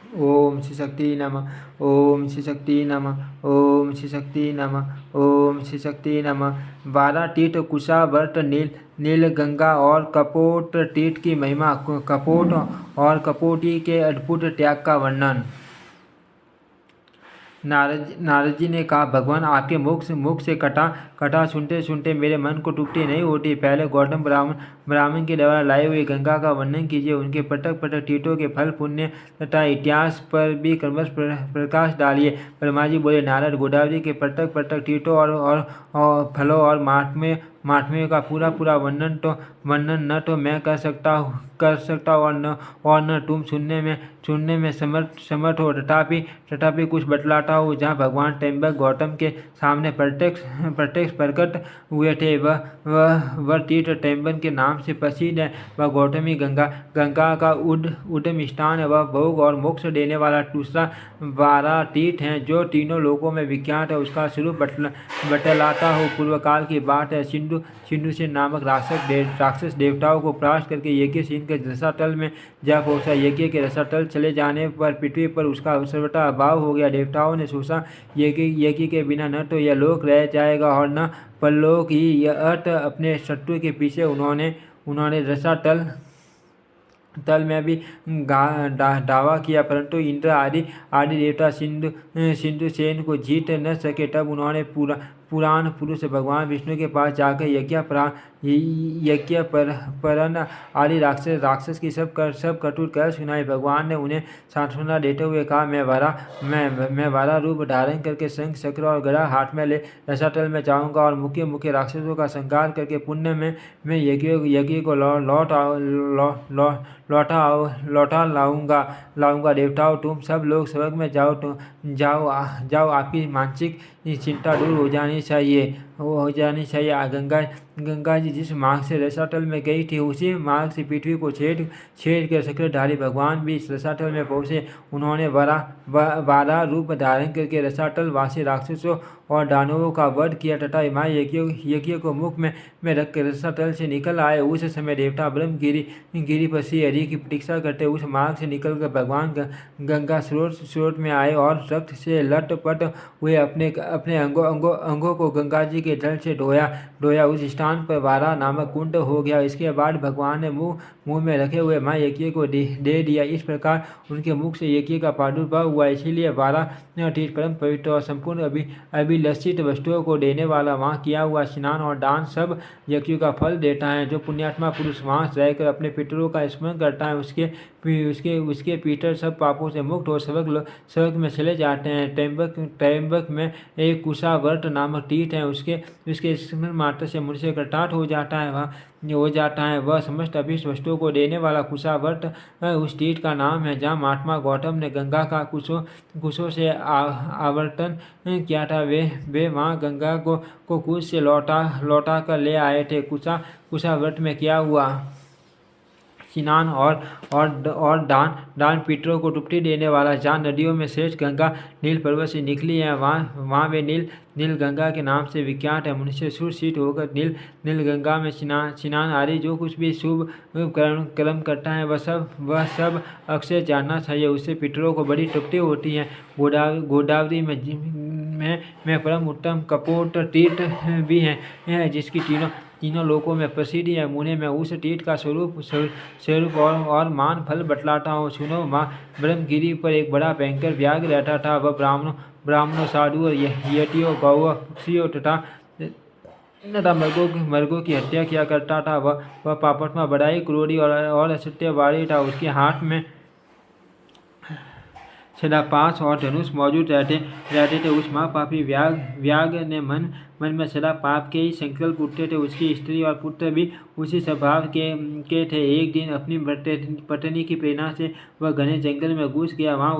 ओम श्री शक्ति नमः। ओम श्री शक्ति नमः। ओम श्री शक्ति नमः। ओम श्री शक्ति नमः। 12 तीर्थ कुशा व्रत नील नील गंगा और कपोट तीर्थ की महिमा। कपोट और कपोटी के अद्भुत त्याग का वर्णन। नारद जी ने कहा, भगवान आपके मुख से कथा सुनते सुनते मेरे मन को तृप्ति नहीं होती। पहले गौतम ब्राह्मण के द्वारा लाए हुए गंगा का वर्णन कीजिए। उनके पटक पटक तीर्थों के फल पुण्य तथा इतिहास पर भी क्रमश प्रकाश डालिए। ब्रह्मा जी बोले, नारद, गोदावरी के पटक पटक तीर्थों और फलों और महात्म्य का पूरा वर्णन न तो मैं कर सकता और न तुम सुनने में समर्थ हो। तथापि कुछ बतलाता हूँ। जहाँ भगवान त्र्यंबक गौतम के सामने प्रत्यक्ष प्रकट हुए थे, वह तीर्थ त्र्यंबक के नाम से प्रसिद्ध है। वह गौतमी गंगा का उद्गम स्थान है। वह भोग और मोक्ष देने वाला दूसरा 12 तीर्थ हैं, जो तीनों लोकों में विख्यात है। उसका स्वरूप बतलाता हूँ। पूर्व काल की बात है। सिंधु से नामक राक्षस देवताओं को परास्त करके यज्ञ सिंह के रसातल में जा पहुंचा। यज्ञ के रसातल चले जाने पर पृथ्वी पर उसका सर्वथा अभाव हो गया। देवताओं ने सोचा, यज्ञ के बिना न तो यह लोक रह जाएगा और न परलोक ही। यह अर्थ अपने शत्रु के पीछे उन्होंने रसातल में भी दावा किया, परंतु इंद्र आदि देवता सिंधु सेन को जीत न सके। तब उन्होंने पुराण पुरुष भगवान विष्णु के पास जाकर यज्ञ परन आदि राक्षस की सब कटुर कह सुनाई। भगवान ने उन्हें सांत्वना देते हुए कहा, मैं वारा रूप धारण करके शंख चक्र और गदा हाथ में ले रसातल में जाऊंगा और मुख्य राक्षसों का संहार करके पुण्य में मैं यज्ञ को लौटा लाऊंगा। देवताओं, तुम सब लोग स्वर्ग में जाओ। आपकी मानसिक चिंता दूर हो जानी चाहिए। गंगा जी जिस मार्ग से रसातल में गई थी, उसी मार्ग से पृथ्वी को छेद कर चक्रधारी भगवान भी इस रसातल में पहुँचे। उन्होंने वारा रूप धारण करके रसातल वासी राक्षसों और दानवों का वध किया तथा यज्ञ को मुख में रखकर रसातल से निकल आए। उस समय देवता ब्रह्मगिरी पर श्री हरि की प्रतीक्षा करते उस मार्ग से निकलकर भगवान गंगा स्रोत में आए और रक्त से लटपट हुए अपने अंगों को गंगा जी के जल से धोया। उस स्थान पर वारा नामक कुंड हो गया। इसके बाद भगवान ने मुंह में रखे हुए माँ यज्ञ को दे दिया। इस प्रकार उनके मुख से यज्ञ का प्रादुर्भाव हुआ। इसीलिए वारा तीर्थ परम पवित्र और संपूर्ण अभिलषित वस्तुओं को देने वाला, वहाँ किया हुआ स्नान और दान सब यज्ञ का फल देता है। जो पुण्यात्मा पुरुष वहाँ रहकर अपने पितरों का स्मरण करता है, उसके पितर सब पापों से मुक्त हो स्वर्ग में चले जाते हैं। त्र्यंबक में एक कुशावर्त नामक तीर्थ है। उसके स्मरण मात्र से मनुष्य कृतार्थ हो जाता है। वह समस्त अभीष्ट वस्तुओं को देने वाला कुशावर्त उस तीर्थ का नाम है, जहाँ महात्मा गौतम ने गंगा का कुशों से आवर्तन किया था। वे वहाँ गंगा को कुश से लौटा कर ले आए थे। कुशावर्त में क्या हुआ? स्नान और दान पितरों को तृप्ति देने वाला। जहाँ नदियों में श्रेष्ठ गंगा नील पर्वत से निकली है, वहाँ वे नील गंगा के नाम से विख्यात है। मनुष्य सुरक्षित होकर नील गंगा में स्नान आदि जो कुछ भी शुभ कर्म करता है, वह सब अक्षय जानना चाहिए। उससे पितरों को बड़ी तृप्ति होती है। गोदावरी में परम उत्तम कपोट तीर्थ भी है, जिसकी तीनों लोकों में प्रसिद्धि है। उन्हें मैं उस तीर्थ का स्वरूप और मान फल बतलाता हूँ। सुनो, माँ ब्रह्मगिरी पर एक बड़ा भयंकर व्याघ्र रहता था। वह ब्राह्मणों, साधु और यतियों, गौओं, पक्षियों तथा मृगों की हत्या किया करता था। वह पापात्मा, बड़ा ही क्रोधी और असत्यवादी था। उसके हाथ में सदा पास और धनुष मौजूद रहते थे। उस महापापी व्याघ्र ने मन में सदा पाप के ही संकल्प उठते थे। उसकी स्त्री और पुत्र भी उसी स्वभाव के थे। एक दिन अपनी पत्नी की प्रेरणा से वह घने जंगल में घुस गया। वहाँ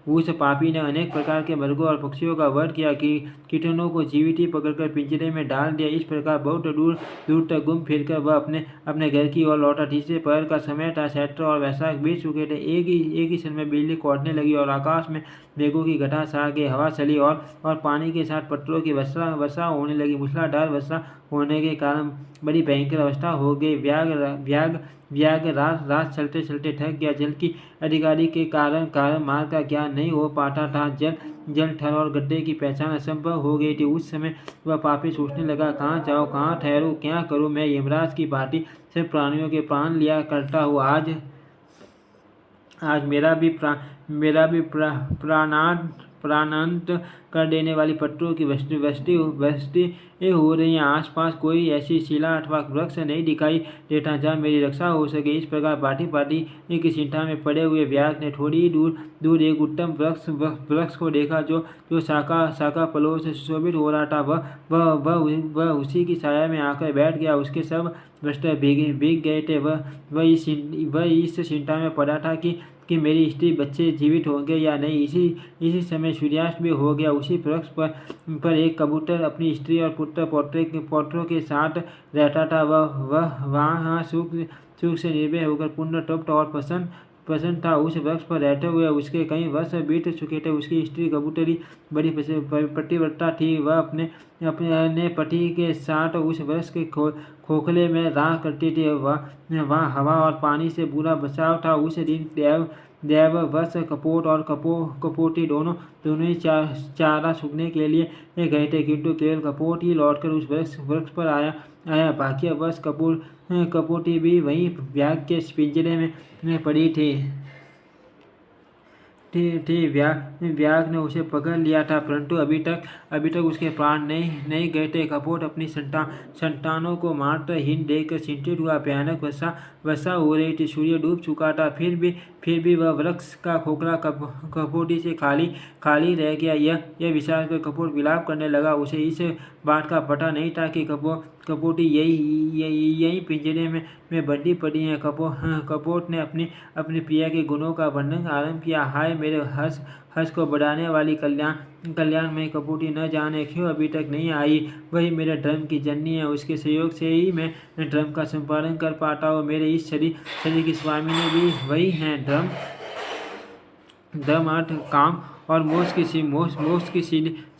उस पापी ने अनेक प्रकार के मृगों और पक्षियों का वध किया। कीटों को जीवित ही पकड़कर पिंजरे में डाल दिया। इस प्रकार बहुत दूर तक घूम फिरकर वह अपने घर की ओर लौटा। तीसरे पहर का समय था। चैत्र और वैशाख बीत चुके थे। एक ही समय बिजली कौड़ने लगी और आकाश में मेघों की घटा छा गई। हवा चली और पानी के साथ पत्थरों की वर्षा होने लगी। मूसलाधार वर्षा होने के कारण बड़ी भयंकर अवस्था हो गई। व्याग रात चलते चलते थक गया। जल की अधिकारी के कारण मार्ग का ज्ञान नहीं हो पाता था। जल थल और गड्ढे की पहचान असंभव हो गई थी। उस समय वह पापी सोचने लगा, कहाँ जाऊँ, कहाँ ठहरूँ, क्या करूँ। मैं यमराज की भांति सब प्राणियों के प्राण लिया करता हूँ। आज मेरा भी प्राणांत कर देने वाली पत्थरों की वृष्टि हो रही है। आसपास कोई ऐसी शिला अथवा वृक्ष नहीं दिखाई देता जहाँ मेरी रक्षा हो सके। इस प्रकार पाटी की चिंता में पड़े हुए व्यास ने थोड़ी दूर एक उत्तम वृक्ष को देखा जो शाखा फलों से सुशोभित हो रहा था। वह उसी की छाया में आकर बैठ गया। उसके सब वस्त्र भीग गए थे। वह इस चिंता में पड़ा था कि मेरी स्त्री बच्चे जीवित होंगे या नहीं। इसी समय सूर्यास्त भी हो गया। उसी वृक्ष पर एक कबूतर अपनी स्त्री और पुत्र पौत्रों के साथ रहता था। वह वहाँ सुख से निर्भय होकर पूर्ण तृप्त और प्रसन्न था। उस वृक्ष पर रहते हुए उसके कई वर्ष बीत चुके थे। उसकी स्त्री कबूतरी बड़ी पतिव्रता थी। वह अपने पति के साथ उस वृक्ष के खोखले में रहा करती थी। वहाँ हवा और पानी से बुरा बचाव था। उस दिन देव वत्स कपोत और कपोती दोनों ही चारा सूखने के लिए गए थे, किंतु केवल कपोत ही लौटकर उस वृक्ष पर आया। बाकी वर्ष कपोती भी वहीं व्याग के पिंजरे में पड़ी थी। व्याग ने उसे पकड़ लिया था, परंतु अभी तक उसके प्राण नहीं गए थे। कपोत अपनी संतानों को मात्र हीन देखकर चिंतित हुआ। भयानक वर्षा हो रही थी। सूर्य डूब चुका था। फिर भी वह वृक्ष का खोखला कपोती से खाली रह गया। यह विचार कर कपोत विलाप करने लगा। उसे इस बात का पता नहीं था कि कपोती यही पिंजरे में बंधी पड़ी है। कपोत ने अपनी प्रिया के गुणों का वर्णन आरंभ किया। हाय मेरे हर्ष को बढ़ाने वाली कल्याण में कपोती न जाने क्यों अभी तक नहीं आई। वही मेरे धर्म की जननी है। उसके सहयोग से ही मैं धर्म का संपादन कर पाता हूँ। मेरे इस शरीर की स्वामिनी भी वही है। धर्म अर्थ काम और मोक्ष की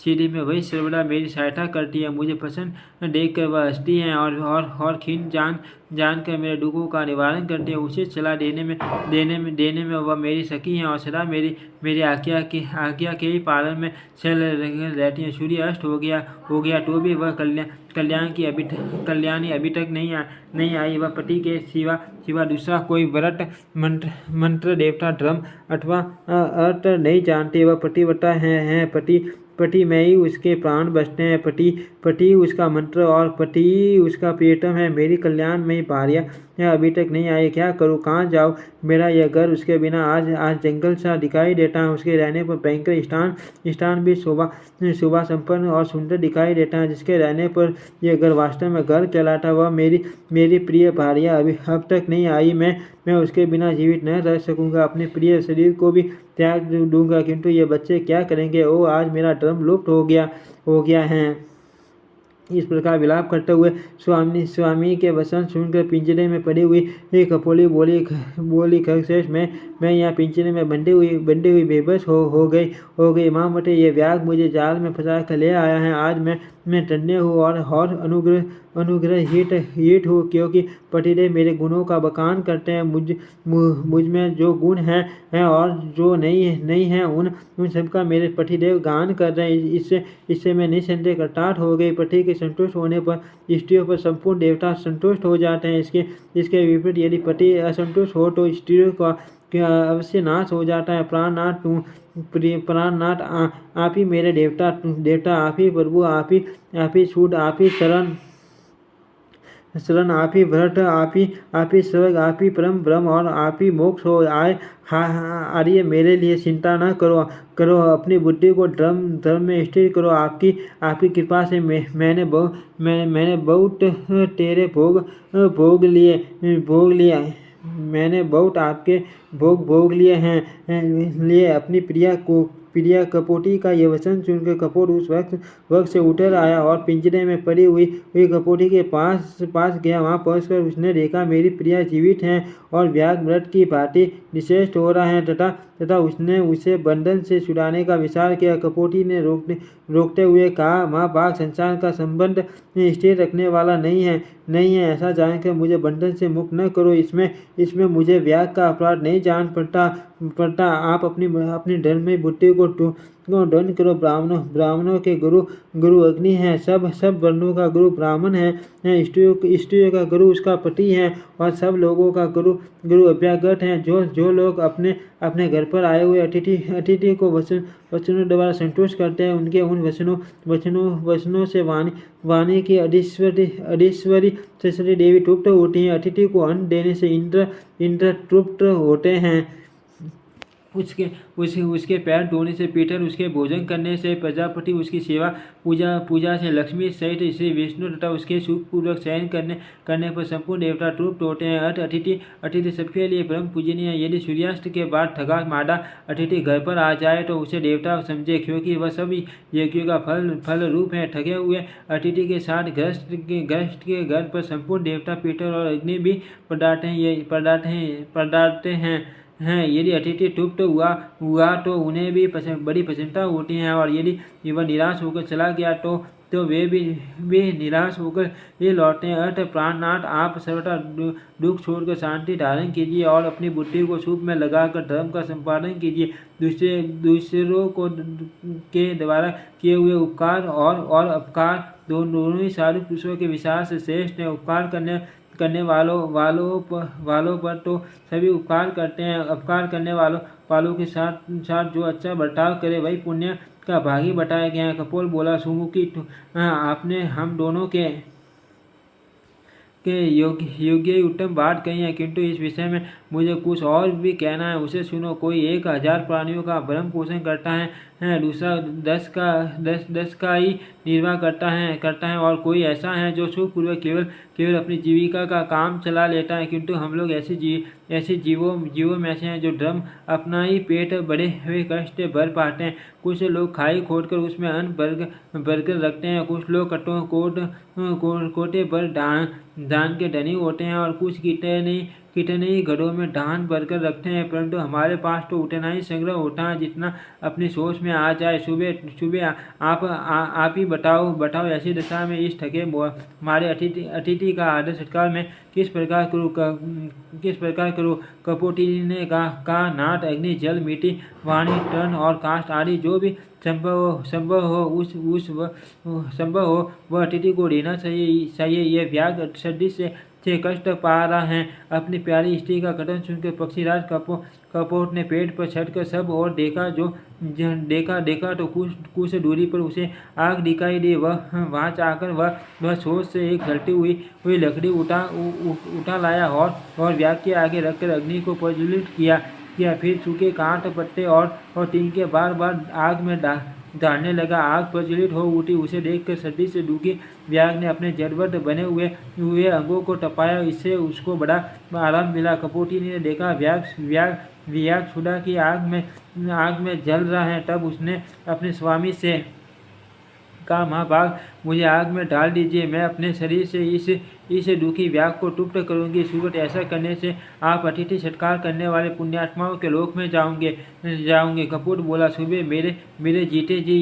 सीढ़ी में वही सर्वदा मेरी सहायता करती है। मुझे प्रसन्न देखकर वह हंसती है और खीन जानकर मेरे दुखों का निवारण करती है। उसे सलाह देने में वह मेरी सखी है और सदा मेरी आज्ञा के ही पालन में चल रहती है। सूर्य अस्त हो गया तो भी वह कल्याणी अभी तक नहीं आई। वह पति के सिवा दूसरा कोई व्रत मंत्र देवता धर्म अथवा अर्थ नहीं जानती। वह पतिव्रता है। पति में ही उसके प्राण बसते हैं। पति उसका मंत्र और पति उसका प्रियतम है। मेरी कल्याण में भार्या अभी तक नहीं आई। क्या करूँ, कहाँ जाऊँ। मेरा यह घर उसके बिना आज जंगल सा दिखाई देता है। उसके रहने पर भयंकर स्थान भी शोभा संपन्न और सुंदर दिखाई देता है। जिसके रहने पर यह घर वास्तव में घर कहलाता। वह मेरी प्रिय भार्या अब तक नहीं आई। मैं उसके बिना जीवित न रह सकूंगा। अपने प्रिय शरीर को भी त्याग दूंगा, किंतु ये बच्चे क्या करेंगे। ओ आज मेरा धर्म लुप्त हो गया है। इस प्रकार विलाप करते हुए स्वामी के वचन सुनकर पिंजरे में पड़ी हुई एक कपोली बोली खरगोश मैं यहाँ पिंजरे में बंधी हुई बेबस हो गई। माँ मटे ये व्याग मुझे जाल में फंसा कर ले आया है। आज मैं धन्य हूँ और अनुग्रहित हूँ, क्योंकि पतिदेव मेरे गुणों का बखान करते हैं। मुझ में जो गुण हैं और जो नहीं है उन सबका मेरे पतिदेव गान कर रहे हैं। इससे मैं निसंदेह कृतार्थ हो गई। पति के संतुष्ट होने पर स्त्रियों पर संपूर्ण देवता संतुष्ट हो जाते हैं। इसके विपरीत यदि पति असंतुष्ट हो तो स्त्रियों का अवश्य नाश हो जाता है। प्राणनाथ आप ही मेरे देवता आप ही प्रभु, आप ही सूद, आप ही शरण, आप ही व्रत, आप ही स्वर्ग, आप ही परम ब्रह्म और आप ही मोक्ष हो। आर्य मेरे लिए चिंता न करो। अपनी बुद्धि को धर्म में स्थिर करो। आपकी कृपा से मैंने बहुत तेरे भोग लिए। मैंने बहुत आपके भोग लिए हैं। लिए अपनी प्रिया प्रिया कपोटी का ये वचन सुनकर कपोट उस वक्त से उठकर आया और पिंजरे में पड़ी हुई कपोटी के पास पास गया। वहां पहुंचकर उसने देखा मेरी प्रिया जीवित हैं और व्याघ्र मृत की भांति निश्चेष्ट हो रहा है तथा उसने उसे बंधन से छुड़ाने का विचार किया। कपोटी ने रोकते हुए कहा, माँ बाघ संसार का संबंध स्थिर रखने वाला नहीं है। ऐसा जानकर मुझे बंधन से मुक्त न करो। इसमें मुझे व्याघ्र का अपराध नहीं जान पड़ता। आप अपनी धर्म बुद्धि को दंड करो। ब्राह्मणों के गुरु अग्नि है। सब वर्णों का गुरु ब्राह्मण है। स्त्रियों का गुरु उसका पति है और सब लोगों का गुरु अभ्यागत है। जो लोग अपने घर पर आए हुए अतिथि को वचनों द्वारा संतुष्ट करते हैं, उनके उन वचनों से वाणी की अधीश्वरी सरस्वती देवी तृप्त होती है। अतिथि को अन्न देने से इंद्र तृप्त होते हैं। उसके पैर धोने से पीटर, उसके भोजन करने से प्रजापति, उसकी सेवा पूजा से लक्ष्मी सहित श्री विष्णु तथा उसके सुखपूर्वक शयन करने पर संपूर्ण देवता तृप्त होते हैं। अतिथि सबके लिए परम पूजनीय है। यदि सूर्यास्त के बाद थका मादा अतिथि घर पर आ जाए तो उसे देवता समझे, क्योंकि वह सभी यज्ञों का फल रूप है। थके हुए अतिथि के साथ गृहस्थ के घर पर संपूर्ण देवता पीटर और अग्नि भी पधारते हैं। यदि अतिथि तृप्त हुआ तो उन्हें भी बड़ी प्रसन्नता होती है, और यदि वह निराश होकर चला गया तो वे भी निराश होकर ये लौटते हैं। अर्थ प्राणनाथ, आप सर्वथा दुख छोड़कर शांति धारण कीजिए और अपनी बुद्धि को शुभ में लगाकर धर्म का संपादन कीजिए। दूसरों को के द्वारा किए हुए उपकार और अपकार दोनों ही साधु पुरुषों के विचार से श्रेष्ठ है। उपकार करने वालों पर तो सभी उपकार करते हैं। अपकार करने वालों के साथ जो अच्छा बर्ताव करे वही पुण्य का भागी बताया गया है। कपोल बोला, सुमुखी, आपने हम दोनों के योग्य उत्तम बात कही है, किंतु इस विषय में मुझे कुछ और भी कहना है, उसे सुनो। कोई 1000 प्राणियों का भरण पोषण करता है, दूसरा 10 का ही निर्वाह करता है और कोई ऐसा है जो सुखपूर्वक केवल अपनी जीविका का काम चला लेता है। किंतु हम लोग ऐसे जीवों में से हैं जो धर्म अपना ही पेट बड़े हुए कष्ट भर पाते हैं। कुछ लोग खाई खोद कर उसमें अन्न भरकर रखते हैं। कुछ लोग कोटे भर दान के धनी होते हैं और कुछ कितने ही घड़ों में धान भरकर रखते हैं, परंतु हमारे पास तो उतना ही संग्रह होता है जितना अपनी सोच में आ जाए। सुबह आप ही बताओ ऐसी दशा में इस थके हमारे अतिथि का आदर सत्कार में किस प्रकार करूँ। कपोटी ने कहा, नाथ, अग्नि, जल, मिट्टी, वाणी, तृण और काष्ठ आदि जो भी संभव हो वह अतिथि को देना चाहिए। यह व्याघ्र सदृश से कष्ट पा रहा है। अपनी प्यारी स्त्री का कथन सुनकर पक्षीराज कपोट ने पेट पर चढ़कर सब और देखा तो कुछ दूरी पर उसे आग दिखाई दी। वहां जाकर वह सोच से एक जलती हुई लकड़ी उठा लाया और व्याघ्र के आगे रखकर अग्नि को प्रज्वलित किया। फिर सूखे कांट, पत्ते और तिनके बार आग में डालने लगा। आग प्रज्वलित हो उठी। उसे देखकर सर्दी से दुखी व्याघ्र ने अपने जड़वत बने हुए अंगों को तपाया। इससे उसको बड़ा आराम मिला। कपोटी ने देखा व्याघ्र सुधा की आग में जल रहा है। तब उसने अपने स्वामी से कहा, माँ बाघ, मुझे आग में डाल दीजिए, मैं अपने शरीर से इस दुखी व्याघ्र को तृप्त करूंगी। सुगत, ऐसा करने से आप अतिथि सत्कार करने वाले पुण्यात्माओं के लोक में जाओगे। कपूर बोला, सुबह मेरे जीते जी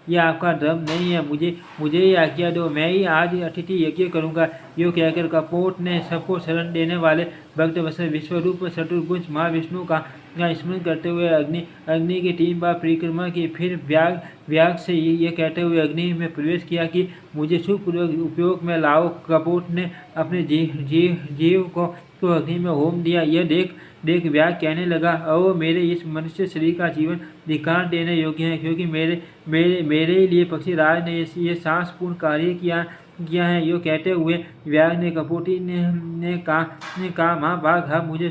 यह आपका धर्म नहीं है, मुझे ही आज्ञा दो, मैं ही आज अतिथि यज्ञ करूंगा। यो कहकर कपोट ने सबको शरण देने वाले भक्त वत्सल विश्वरूप चतुर्भुज महाविष्णु का स्मरण करते हुए अग्नि की 3 बार परिक्रमा की। फिर व्याघ्र से ये कहते हुए अग्नि में प्रवेश किया कि मुझे सुखपूर्वक उपयोग में लाओ। कपोट ने अपने जीव को अग्नि में होम दिया। यह देख व्याघ्र कहने लगा, ओ मेरे इस मनुष्य शरीर का जीवन धिक्कार देने योग्य है, क्योंकि मेरे लिए पक्षीराज ने ये साहसपूर्ण कार्य किया है। यो कहते हुए व्याघ्र ने कपोटी ने कहा, माँ बाघ, अब मुझे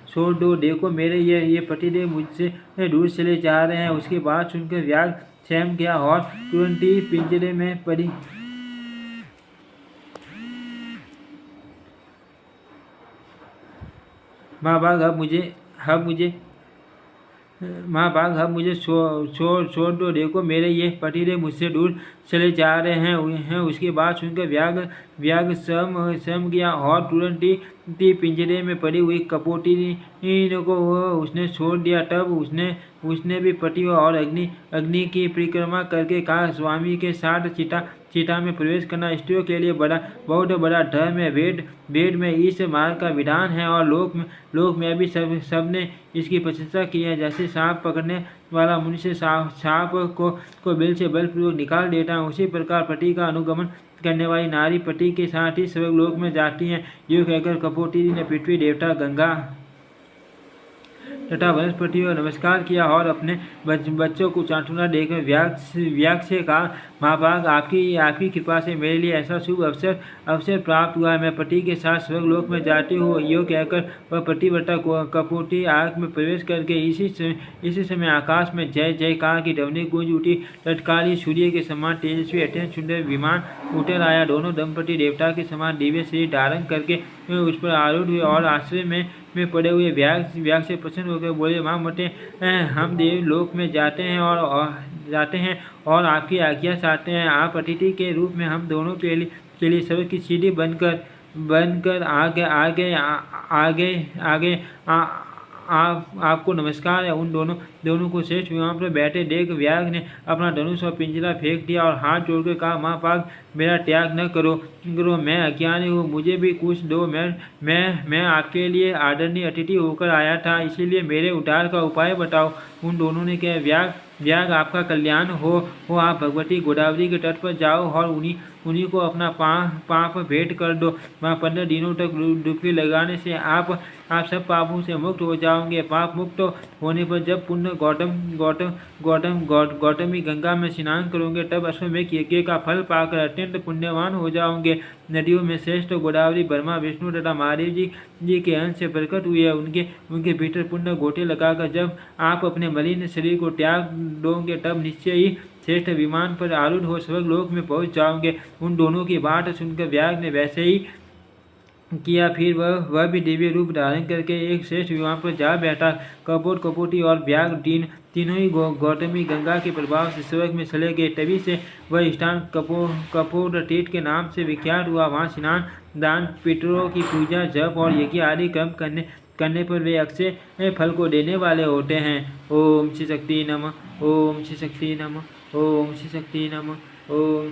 छोड़ दो। देखो, मेरे ये पतिदेव मुझसे दूर चले जा रहे हैं। उसकी बात सुनकर व्याघ्र सहम गया और तुरंत ही पिंजरे में पड़ी माँ बाघ, अब मुझे महाभाग अब मुझे छोड़ दो, देखो मेरे ये पतिदेव मुझसे दूर चले जा रहे हैं। उसकी बात सुनकर व्याघ्र सम गया और तुरंत ही पिंजरे में पड़ी हुई कपोटी को उसने छोड़ दिया। तब उसने भी पति और अग्नि की परिक्रमा करके कहा, स्वामी के साथ चिता में प्रवेश करना स्त्रियों के लिए बहुत बड़ा धर्म है। वेद में इस मार्ग का विधान है और लोक में भी सबने इसकी प्रशंसा की है। जैसे सांप पकड़ने वाला मनुष्य सांप को बिल से बलपूर्वक निकाल देता है, उसी प्रकार पति का अनुगमन करने वाली नारी पति के साथ ही स्वर्गलोक में जाती है। यूँ कहकर कपोटी ने पृथ्वी देवता गंगा तथा वनस्पति को नमस्कार किया और अपने बच्चों को सांत्वना देकर व्याघ्र से कहा, महाभाग आपकी कृपा से मेरे लिए ऐसा शुभ अवसर प्राप्त हुआ है। मैं पति के साथ स्वर्गलोक में जाती हूँ। यो कहकर वह पतिव्रता कपोटी आग में प्रवेश करके इसी समय आकाश में जय जयकार की ध्वनि गूंज उठी। तत्काल ही सूर्य के समान तेजस्वी अत्यंत सुंदर विमान उतर आया। दोनों दंपति देवता के समान दिव्य शरीर धारण करके उस पर आरूढ़ हुए और आश्रय में पड़े हुए व्याघ्र से प्रसन्न होकर बोले, माँ मते हम देवलोक में जाते हैं और आपकी आज्ञा चाहते हैं। आप अतिथि के रूप में हम दोनों के लिए स्वर्ग की सीढ़ी बनकर आगे आपको नमस्कार है। उन दोनों को श्रेष्ठ विमान पर बैठे देख व्याघ्र ने अपना धनुष और पिंजरा फेंक दिया और हाथ जोड़कर कहा, महाभाग मेरा त्याग न करो, मैं अज्ञानी हूँ, मुझे भी कुछ दो। मैं आपके लिए आदरणीय अतिथि होकर आया था, इसीलिए मेरे उद्धार का उपाय बताओ। उन दोनों ने कहा, व्याघ्र आपका कल्याण हो। आप भगवती गोदावरी के तट पर जाओ और उन्हीं को अपना पाप भेंट कर दो। वहाँ 15 दिनों तक डुबकी लगाने से आप सब पापों से मुक्त हो जाओगे। पाप मुक्त होने पर जब पुण्य गौतमी गंगा में स्नान करोगे, तब अश्वमेध यज्ञ का फल पाकर अत्यंत पुण्यवान हो जाओगे। नदियों में श्रेष्ठ गोदावरी ब्रह्मा विष्णु तथा महादेव जी के अंश से प्रकट हुई है। उनके भीतर पुण्य गोटे लगाकर जब आप अपने मलिन शरीर को त्याग दोगे, तब निश्चय ही श्रेष्ठ विमान पर आरूढ़ हो स्वर्गलोक में पहुंच जाओगे। उन दोनों की बात सुनकर व्याघ्र ने वैसे ही किया। फिर वह भी दिव्य रूप धारण करके एक श्रेष्ठ विमान पर जा बैठा। कपोट कपोटी और व्याघ्र तीनों ही गौतमी गंगा के प्रभाव से स्वर्ग में चले गए। तभी से वह स्थान कपोट तीर्थ के नाम से विख्यात हुआ। वहाँ स्नान दान पितरों की पूजा जप और यज्ञ आदि कर्म करने पर वे अक्षय फल को देने वाले होते हैं। ओम श्री शक्ति नमः। ओम श्री शक्ति नमः। ओम श्री शक्ति नमः। ओम